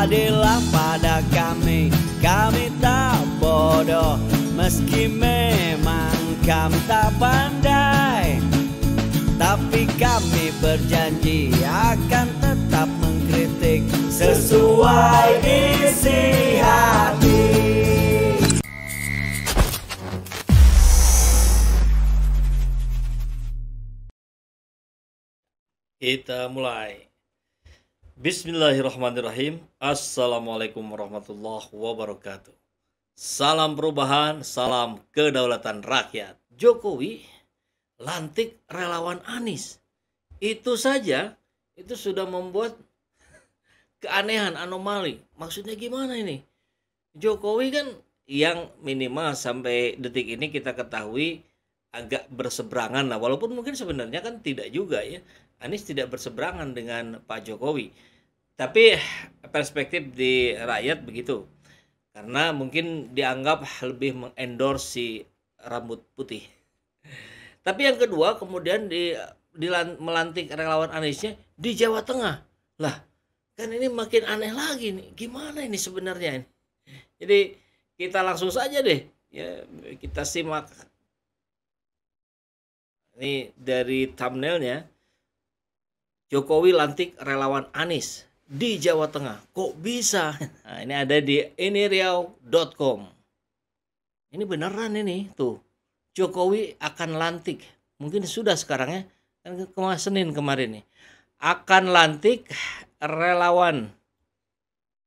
adillah pada kami, kami tak bodoh, meski memang kami tak pandai. Tapi kami berjanji akan tetap mengkritik sesuai isi hati. Kita mulai. Bismillahirrahmanirrahim. Assalamualaikum warahmatullahi wabarakatuh. Salam perubahan, salam kedaulatan rakyat. Jokowi lantik relawan Anies. Itu saja, itu sudah membuat keanehan, anomali. Maksudnya gimana ini? Jokowi kan yang minimal sampai detik ini kita ketahui agak berseberangan lah. Walaupun mungkin sebenarnya kan tidak juga ya. Anies tidak berseberangan dengan Pak Jokowi. Tapi perspektif di rakyat begitu. Karena mungkin dianggap lebih mengendorse si rambut putih. Tapi yang kedua kemudian melantik relawan Aniesnya di Jawa Tengah. Lah, kan ini makin aneh lagi nih. Gimana ini sebenarnya ini? Jadi kita langsung saja deh ya, kita simak. Ini dari thumbnailnya. Jokowi lantik relawan Anies di Jawa Tengah. Kok bisa? Nah, ini ada di iniriau.com. Ini beneran ini tuh. Jokowi akan lantik. Mungkin sudah sekarang ya. Kan Senin kemarin nih. Akan lantik relawan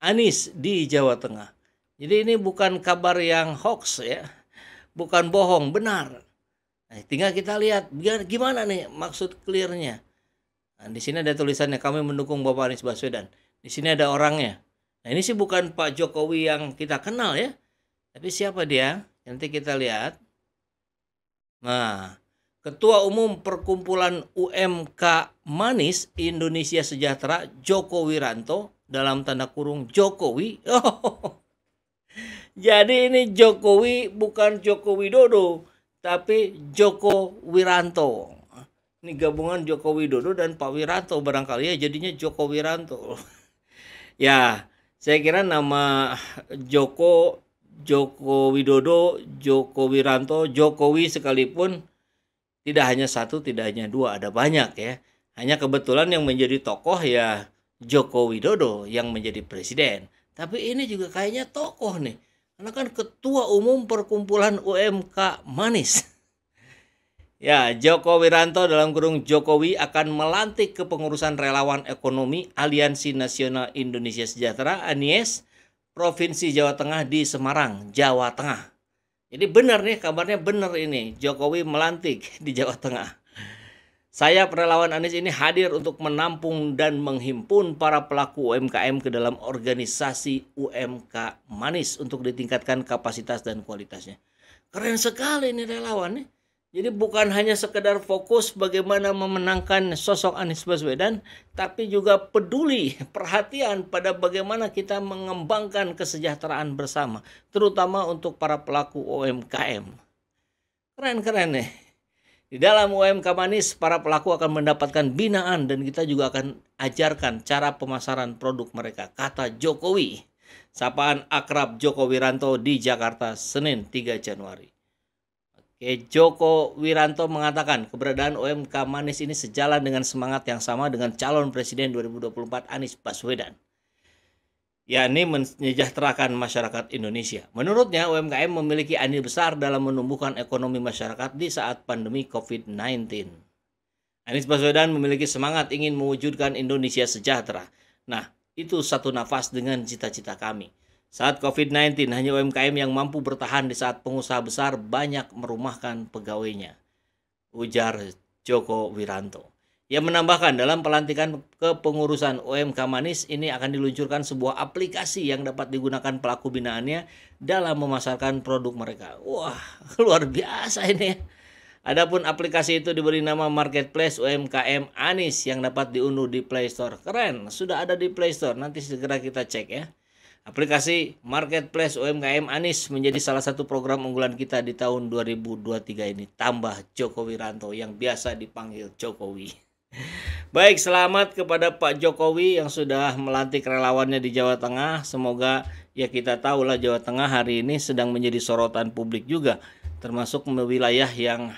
Anies di Jawa Tengah. Jadi ini bukan kabar yang hoax ya. Bukan bohong, benar. Nah, tinggal kita lihat gimana nih maksud clearnya. Nah, di sini ada tulisannya, kami mendukung Bapak Anies Baswedan. Di sini ada orangnya. Nah, ini sih bukan Pak Jokowi yang kita kenal ya. Tapi siapa dia? Nanti kita lihat. Nah, Ketua Umum Perkumpulan UMK Manis Indonesia Sejahtera Joko Wiranto, dalam tanda kurung Jokowi. Oh, jadi ini Jokowi bukan Joko Widodo, tapi Joko Wiranto. Ini gabungan Joko Widodo dan Pak Wiranto barangkali ya, jadinya Joko Wiranto. Ya, saya kira nama Joko Widodo, Joko Wiranto, Jokowi sekalipun tidak hanya satu, tidak hanya dua, ada banyak ya. Hanya kebetulan yang menjadi tokoh ya Joko Widodo yang menjadi presiden. Tapi ini juga kayaknya tokoh nih. Karena kan Ketua Umum Perkumpulan UMK Manis. Ya, Joko Wiranto dalam kurung Jokowi akan melantik kepengurusan relawan ekonomi Aliansi Nasional Indonesia Sejahtera (ANIES) Provinsi Jawa Tengah di Semarang, Jawa Tengah. Jadi benar nih, kabarnya benar ini. Jokowi melantik di Jawa Tengah. Sayap relawan Anies ini hadir untuk menampung dan menghimpun para pelaku UMKM ke dalam organisasi UMK Manis untuk ditingkatkan kapasitas dan kualitasnya. Keren sekali ini relawan nih. Jadi bukan hanya sekedar fokus bagaimana memenangkan sosok Anies Baswedan, tapi juga peduli, perhatian pada bagaimana kita mengembangkan kesejahteraan bersama, terutama untuk para pelaku UMKM. Keren-keren nih. Di dalam UMK Manis, para pelaku akan mendapatkan binaan dan kita juga akan ajarkan cara pemasaran produk mereka, kata Jokowi. Sapaan akrab Joko Wiranto di Jakarta, Senin 3 Januari. Joko Wiranto mengatakan keberadaan UMK Manis ini sejalan dengan semangat yang sama dengan calon presiden 2024 Anies Baswedan, yakni mensejahterakan masyarakat Indonesia. Menurutnya, UMKM memiliki andil besar dalam menumbuhkan ekonomi masyarakat di saat pandemi COVID-19. Anies Baswedan memiliki semangat ingin mewujudkan Indonesia sejahtera. Nah, itu satu nafas dengan cita-cita kami. Saat COVID-19, hanya UMKM yang mampu bertahan di saat pengusaha besar banyak merumahkan pegawainya, ujar Joko Wiranto. Ia menambahkan dalam pelantikan kepengurusan UMK Manis ini akan diluncurkan sebuah aplikasi yang dapat digunakan pelaku binaannya dalam memasarkan produk mereka. Wah, luar biasa ini. Adapun aplikasi itu diberi nama Marketplace UMKM Anies yang dapat diunduh di Play Store. Keren, sudah ada di Play Store. Nanti segera kita cek ya. Aplikasi Marketplace UMKM Anies menjadi salah satu program unggulan kita di tahun 2023 ini. Tambah Joko Wiranto yang biasa dipanggil Jokowi. Baik, selamat kepada Pak Jokowi yang sudah melantik relawannya di Jawa Tengah. Semoga ya kita tahulah Jawa Tengah hari ini sedang menjadi sorotan publik juga, termasuk wilayah yang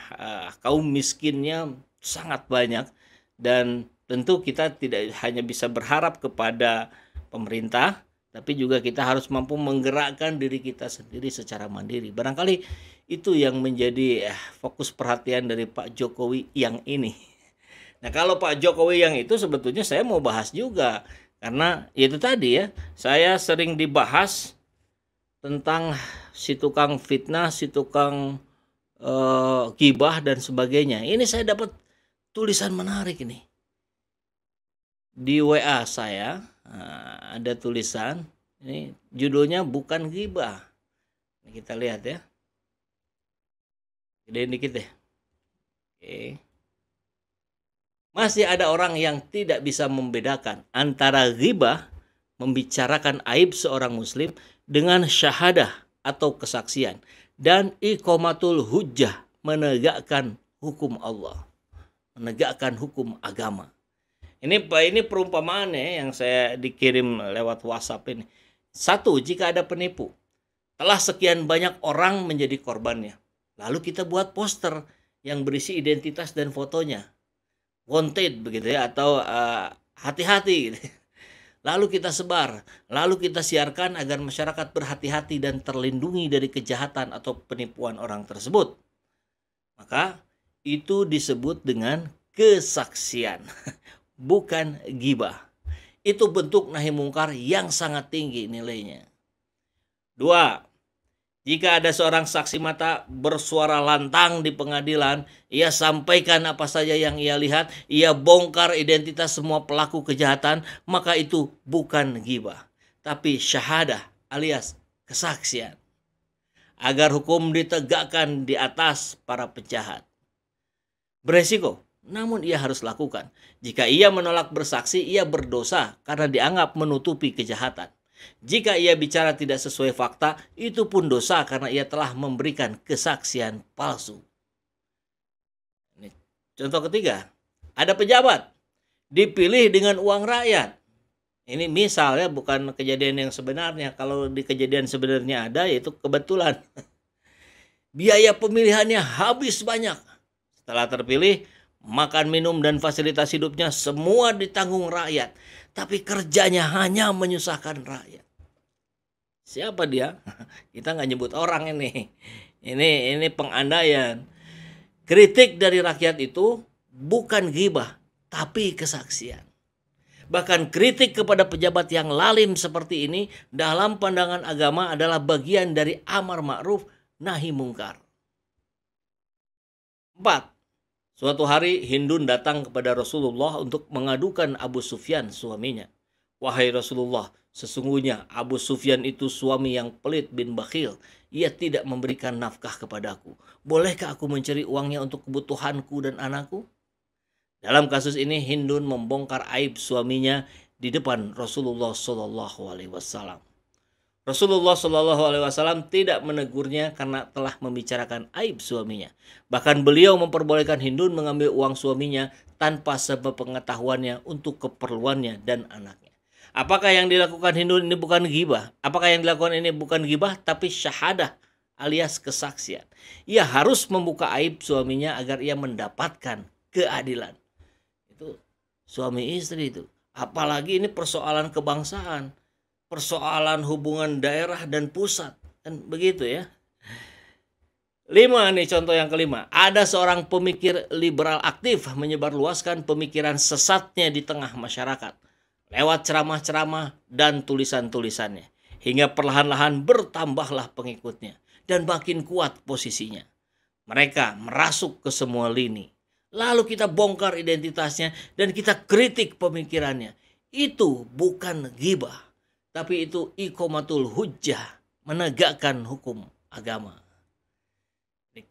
kaum miskinnya sangat banyak, dan tentu kita tidak hanya bisa berharap kepada pemerintah, tapi juga kita harus mampu menggerakkan diri kita sendiri secara mandiri. Barangkali itu yang menjadi fokus perhatian dari Pak Jokowi yang ini. Nah, kalau Pak Jokowi yang itu sebetulnya saya mau bahas juga. Karena itu tadi ya, saya sering dibahas tentang si tukang fitnah, si tukang gibah dan sebagainya. Ini saya dapat tulisan menarik ini. Di WA saya ada tulisan, ini judulnya bukan gibah. Ini kita lihat ya. Gedein dikit deh. Oke. Masih ada orang yang tidak bisa membedakan antara ghibah, membicarakan aib seorang muslim, dengan syahadah atau kesaksian, dan iqamatul hujjah, menegakkan hukum Allah, menegakkan hukum agama. Ini perumpamaan yang saya dikirim lewat WhatsApp ini. Satu, jika ada penipu, telah sekian banyak orang menjadi korbannya. Lalu kita buat poster yang berisi identitas dan fotonya. Wanted begitu ya, atau hati-hati gitu. Lalu kita sebar, lalu kita siarkan agar masyarakat berhati-hati dan terlindungi dari kejahatan atau penipuan orang tersebut. Maka itu disebut dengan kesaksian, bukan ghibah. Itu bentuk nahi mungkar yang sangat tinggi nilainya. 2. Jika ada seorang saksi mata bersuara lantang di pengadilan, ia sampaikan apa saja yang ia lihat, ia bongkar identitas semua pelaku kejahatan, maka itu bukan ghibah, tapi syahadah alias kesaksian. Agar hukum ditegakkan di atas para penjahat. Beresiko, namun ia harus lakukan. Jika ia menolak bersaksi, ia berdosa karena dianggap menutupi kejahatan. Jika ia bicara tidak sesuai fakta, itu pun dosa karena ia telah memberikan kesaksian palsu. Ini contoh ketiga, ada pejabat dipilih dengan uang rakyat. Ini misalnya bukan kejadian yang sebenarnya. Kalau di kejadian sebenarnya ada, yaitu kebetulan. Biaya pemilihannya habis banyak. Setelah terpilih, makan, minum, dan fasilitas hidupnya semua ditanggung rakyat. Tapi kerjanya hanya menyusahkan rakyat. Siapa dia? Kita nggak nyebut orang ini. Ini pengandaian. Kritik dari rakyat itu bukan ghibah, tapi kesaksian. Bahkan kritik kepada pejabat yang lalim seperti ini dalam pandangan agama adalah bagian dari amar ma'ruf nahi mungkar. 4. Suatu hari Hindun datang kepada Rasulullah untuk mengadukan Abu Sufyan suaminya. Wahai Rasulullah, sesungguhnya Abu Sufyan itu suami yang pelit bin bakhil. Ia tidak memberikan nafkah kepadaku. Bolehkah aku mencari uangnya untuk kebutuhanku dan anakku? Dalam kasus ini Hindun membongkar aib suaminya di depan Rasulullah SAW. Rasulullah SAW tidak menegurnya karena telah membicarakan aib suaminya. Bahkan beliau memperbolehkan Hindun mengambil uang suaminya tanpa sebab pengetahuannya untuk keperluannya dan anaknya. Apakah yang dilakukan Hindun ini bukan ghibah? Apakah yang dilakukan ini bukan ghibah tapi syahadah alias kesaksian? Ia harus membuka aib suaminya agar ia mendapatkan keadilan. Itu suami istri itu. Apalagi ini persoalan kebangsaan. Persoalan hubungan daerah dan pusat, kan begitu ya. 5 nih contoh yang kelima. Ada seorang pemikir liberal aktif menyebarluaskan pemikiran sesatnya di tengah masyarakat lewat ceramah-ceramah dan tulisan-tulisannya, hingga perlahan-lahan bertambahlah pengikutnya dan makin kuat posisinya. Mereka merasuk ke semua lini. Lalu kita bongkar identitasnya dan kita kritik pemikirannya. Itu bukan ghibah, tapi itu iqamatul hujjah, menegakkan hukum agama.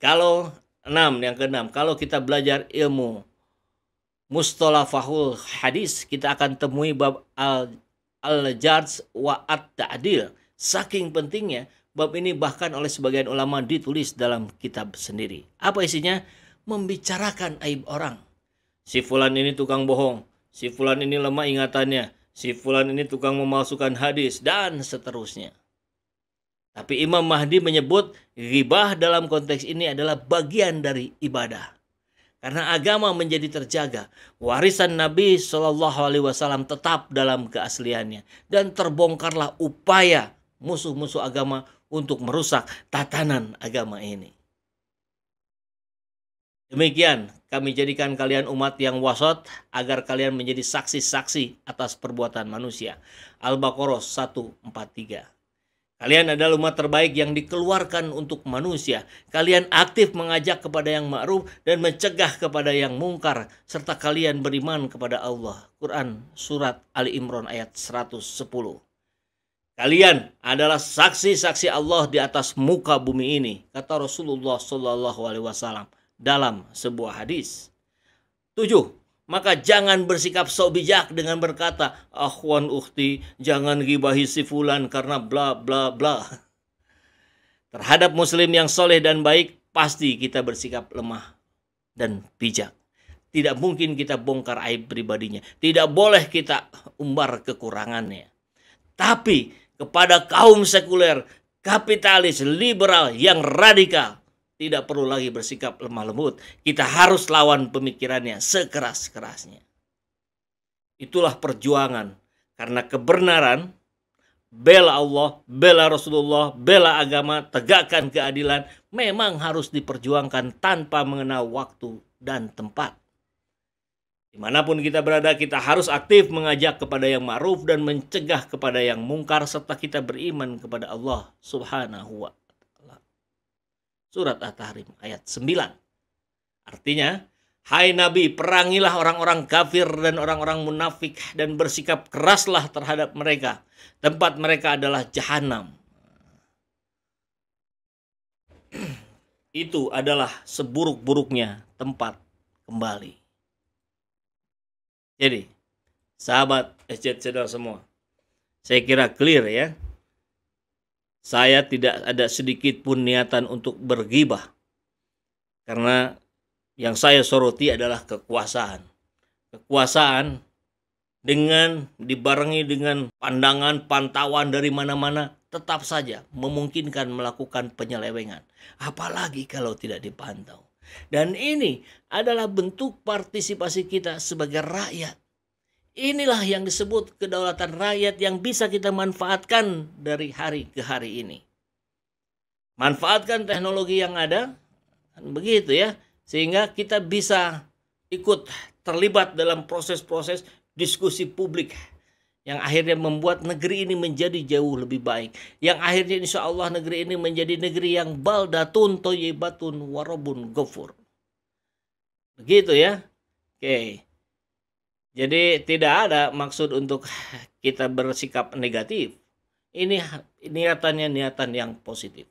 Kalau yang keenam, kalau kita belajar ilmu mustalahul hadis, kita akan temui bab al-jarh wa at-ta'dil. Saking pentingnya bab ini bahkan oleh sebagian ulama ditulis dalam kitab sendiri. Apa isinya? Membicarakan aib orang. Si fulan ini tukang bohong, si fulan ini lemah ingatannya, si fulan ini tukang memalsukan hadis, dan seterusnya. Tapi Imam Mahdi menyebut ghibah dalam konteks ini adalah bagian dari ibadah. Karena agama menjadi terjaga, warisan Nabi Shallallahu Alaihi Wasallam tetap dalam keasliannya, dan terbongkarlah upaya musuh-musuh agama untuk merusak tatanan agama ini. Demikian kami jadikan kalian umat yang wasat agar kalian menjadi saksi-saksi atas perbuatan manusia. Al-Baqarah 143. Kalian adalah umat terbaik yang dikeluarkan untuk manusia. Kalian aktif mengajak kepada yang ma'ruf dan mencegah kepada yang mungkar, serta kalian beriman kepada Allah. Quran surat Ali Imran ayat 110. Kalian adalah saksi-saksi Allah di atas muka bumi ini, kata Rasulullah Shallallahu Alaihi Wasallam dalam sebuah hadis. 7. Maka jangan bersikap sok bijak dengan berkata, akhwan ukhti, jangan gibahi si fulan karena bla bla bla. Terhadap muslim yang soleh dan baik, pasti kita bersikap lemah dan bijak. Tidak mungkin kita bongkar aib pribadinya. Tidak boleh kita umbar kekurangannya. Tapi kepada kaum sekuler, kapitalis, liberal yang radikal, tidak perlu lagi bersikap lemah lembut. Kita harus lawan pemikirannya sekeras-kerasnya. Itulah perjuangan. Karena kebenaran, bela Allah, bela Rasulullah, bela agama, tegakkan keadilan, memang harus diperjuangkan tanpa mengenal waktu dan tempat. Dimanapun kita berada, kita harus aktif mengajak kepada yang ma'ruf dan mencegah kepada yang mungkar, serta kita beriman kepada Allah Subhanahu wa ta'ala. Surat At-Tahrim ayat 9. Artinya, hai Nabi, perangilah orang-orang kafir dan orang-orang munafik dan bersikap keraslah terhadap mereka. Tempat mereka adalah jahanam. Itu adalah seburuk-buruknya tempat kembali. Jadi, sahabat SJ Channel semua, saya kira clear ya. Saya tidak ada sedikit pun niatan untuk bergibah. Karena yang saya soroti adalah kekuasaan. Kekuasaan dengan dibarengi dengan pandangan, pantauan dari mana-mana, tetap saja memungkinkan melakukan penyelewengan. Apalagi kalau tidak dipantau. Dan ini adalah bentuk partisipasi kita sebagai rakyat. Inilah yang disebut kedaulatan rakyat yang bisa kita manfaatkan dari hari ke hari ini. Manfaatkan teknologi yang ada, begitu ya, sehingga kita bisa ikut terlibat dalam proses-proses diskusi publik yang akhirnya membuat negeri ini menjadi jauh lebih baik. Yang akhirnya insya Allah negeri ini menjadi negeri yang baldatun toyibatun warobun gofur. Begitu ya. Oke. Jadi tidak ada maksud untuk kita bersikap negatif. Ini niatannya niatan yang positif.